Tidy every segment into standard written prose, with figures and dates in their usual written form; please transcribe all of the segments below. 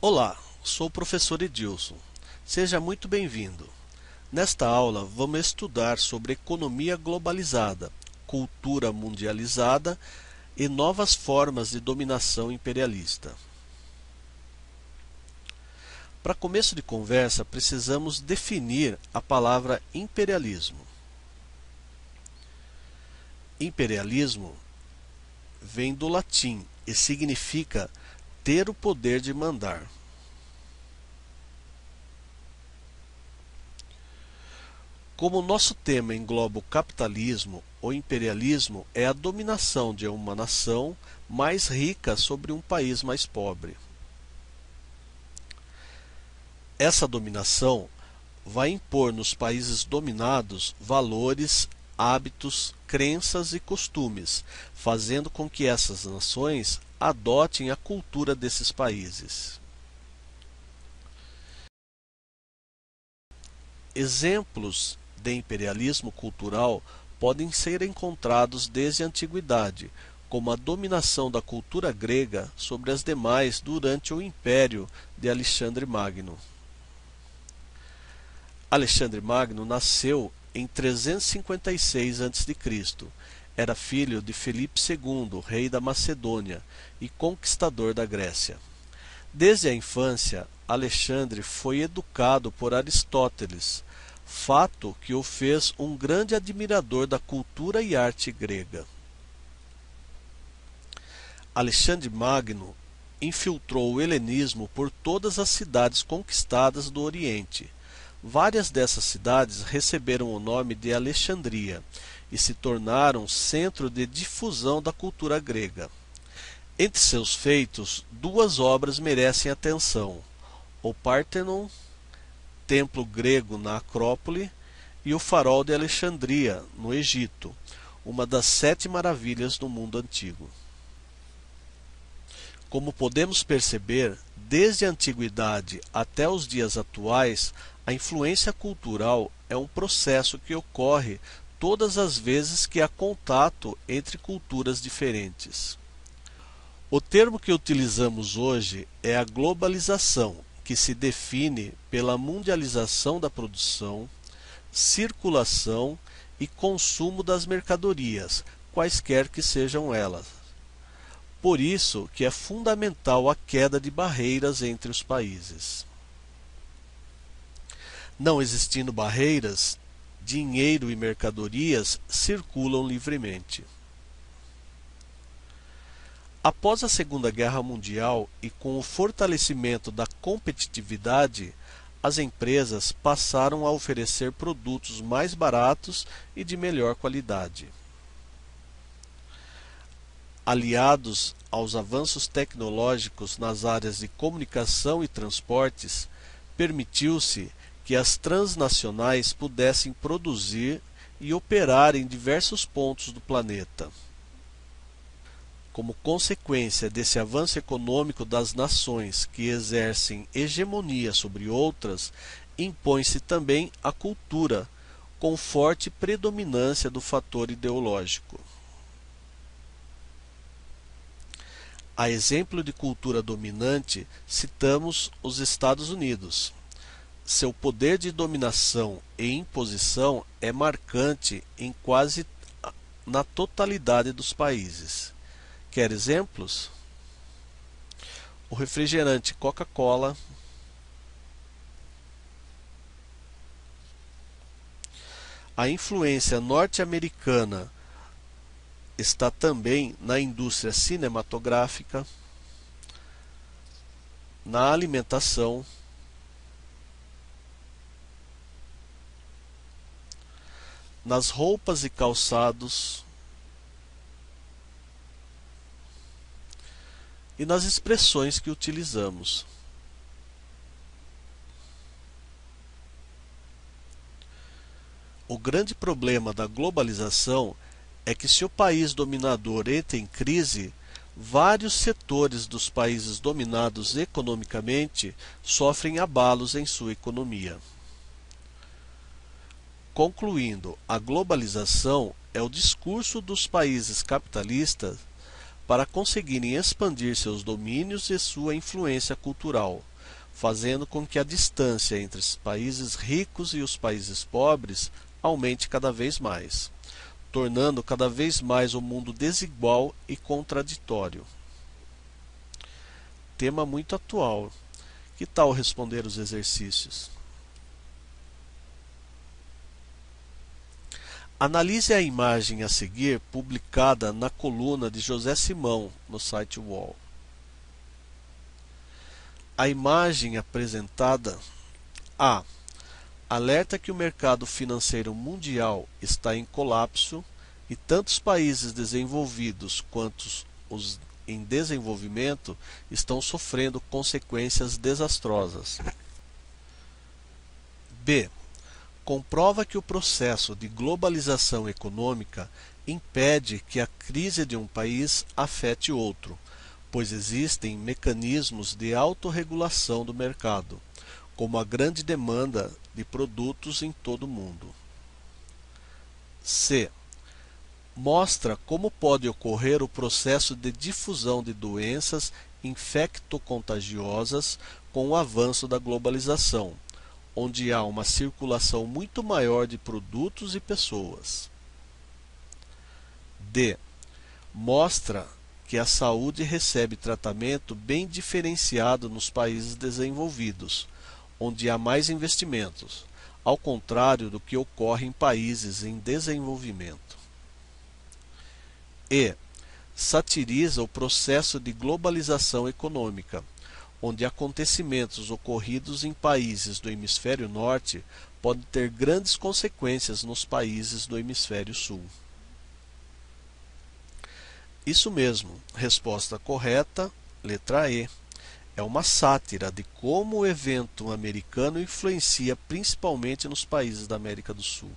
Olá, sou o professor Edilson. Seja muito bem-vindo. Nesta aula, vamos estudar sobre economia globalizada, cultura mundializada e novas formas de dominação imperialista. Para começo de conversa, precisamos definir a palavra imperialismo. Imperialismo vem do latim e significa ter o poder de mandar. Como nosso tema engloba o capitalismo, o imperialismo é a dominação de uma nação mais rica sobre um país mais pobre. Essa dominação vai impor nos países dominados valores, hábitos, crenças e costumes, fazendo com que essas nações adotem a cultura desses países. Exemplos de imperialismo cultural podem ser encontrados desde a antiguidade, como a dominação da cultura grega sobre as demais durante o Império de Alexandre Magno. Alexandre Magno nasceu em 356 a.C. Era filho de Filipe II, rei da Macedônia e conquistador da Grécia. Desde a infância, Alexandre foi educado por Aristóteles, fato que o fez um grande admirador da cultura e arte grega. Alexandre Magno infiltrou o helenismo por todas as cidades conquistadas do Oriente. Várias dessas cidades receberam o nome de Alexandria e se tornaram centro de difusão da cultura grega. Entre seus feitos, duas obras merecem atenção: o Partenon, templo grego na Acrópole, e o Farol de Alexandria, no Egito, uma das 7 maravilhas do mundo antigo. Como podemos perceber, desde a antiguidade até os dias atuais, a influência cultural é um processo que ocorre todas as vezes que há contato entre culturas diferentes. O termo que utilizamos hoje é a globalização, que se define pela mundialização da produção, circulação e consumo das mercadorias, quaisquer que sejam elas. Por isso que é fundamental a queda de barreiras entre os países. Não existindo barreiras, dinheiro e mercadorias circulam livremente. Após a Segunda Guerra Mundial e com o fortalecimento da competitividade, as empresas passaram a oferecer produtos mais baratos e de melhor qualidade. Aliados aos avanços tecnológicos nas áreas de comunicação e transportes, permitiu-se que as transnacionais pudessem produzir e operar em diversos pontos do planeta. Como consequência desse avanço econômico das nações que exercem hegemonia sobre outras, impõe-se também a cultura, com forte predominância do fator ideológico. A exemplo de cultura dominante, citamos os Estados Unidos. Seu poder de dominação e imposição é marcante em quase na totalidade dos países. Quer exemplos? O refrigerante Coca-Cola, a influência norte-americana está também na indústria cinematográfica, na alimentação, nas roupas e calçados e nas expressões que utilizamos. O grande problema da globalização é que, se o país dominador entra em crise, vários setores dos países dominados economicamente sofrem abalos em sua economia. Concluindo, a globalização é o discurso dos países capitalistas para conseguirem expandir seus domínios e sua influência cultural, fazendo com que a distância entre os países ricos e os países pobres aumente cada vez mais, tornando cada vez mais o mundo desigual e contraditório. Tema muito atual. Que tal responder os exercícios? Analise a imagem a seguir publicada na coluna de José Simão no site UOL. A imagem apresentada A. Alerta que o mercado financeiro mundial está em colapso e tanto os países desenvolvidos quanto os em desenvolvimento estão sofrendo consequências desastrosas. B. Comprova que o processo de globalização econômica impede que a crise de um país afete outro, pois existem mecanismos de autorregulação do mercado, como a grande demanda de produtos em todo o mundo. C. Mostra como pode ocorrer o processo de difusão de doenças infectocontagiosas com o avanço da globalização, onde há uma circulação muito maior de produtos e pessoas. D. Mostra que a saúde recebe tratamento bem diferenciado nos países desenvolvidos, onde há mais investimentos, ao contrário do que ocorre em países em desenvolvimento. E. Satiriza o processo de globalização econômica, onde acontecimentos ocorridos em países do hemisfério norte podem ter grandes consequências nos países do hemisfério sul. Isso mesmo, resposta correta, letra E. É uma sátira de como o evento americano influencia principalmente nos países da América do Sul.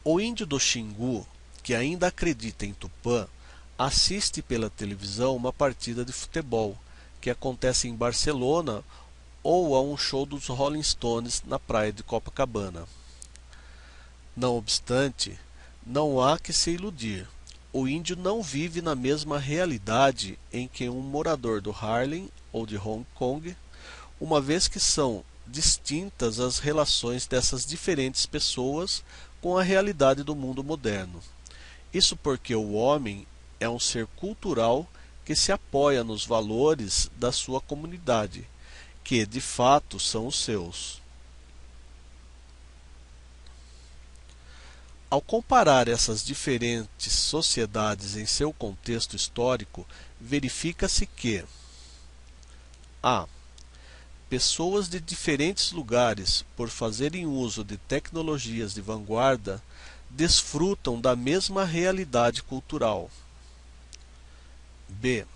O índio do Xingu, que ainda acredita em Tupã, assiste pela televisão uma partida de futebol que acontece em Barcelona ou a um show dos Rolling Stones na praia de Copacabana. Não obstante, não há que se iludir. O índio não vive na mesma realidade em que um morador do Harlem ou de Hong Kong, uma vez que são distintas as relações dessas diferentes pessoas com a realidade do mundo moderno. Isso porque o homem é um ser cultural que se apoia nos valores da sua comunidade, que de fato são os seus. Ao comparar essas diferentes sociedades em seu contexto histórico, verifica-se que a. Pessoas de diferentes lugares, por fazerem uso de tecnologias de vanguarda, desfrutam da mesma realidade cultural. B.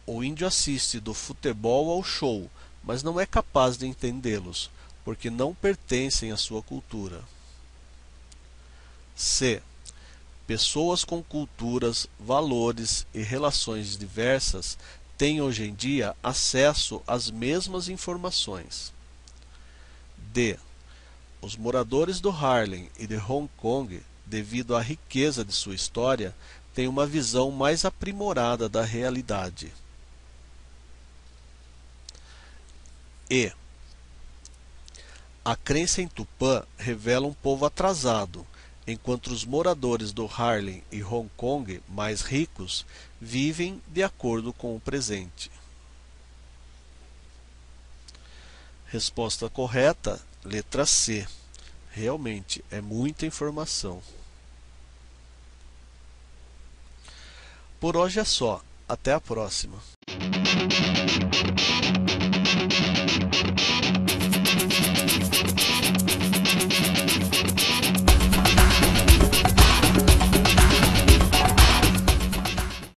O índio assiste do futebol ao show, mas não é capaz de entendê-los, porque não pertencem à sua cultura. C. Pessoas com culturas, valores e relações diversas têm hoje em dia acesso às mesmas informações. D. Os moradores do Harlem e de Hong Kong, devido à riqueza de sua história, têm uma visão mais aprimorada da realidade. E. A crença em Tupã revela um povo atrasado, enquanto os moradores do Harlem e Hong Kong, mais ricos, vivem de acordo com o presente. Resposta correta, letra C. Realmente, é muita informação. Por hoje é só. Até a próxima.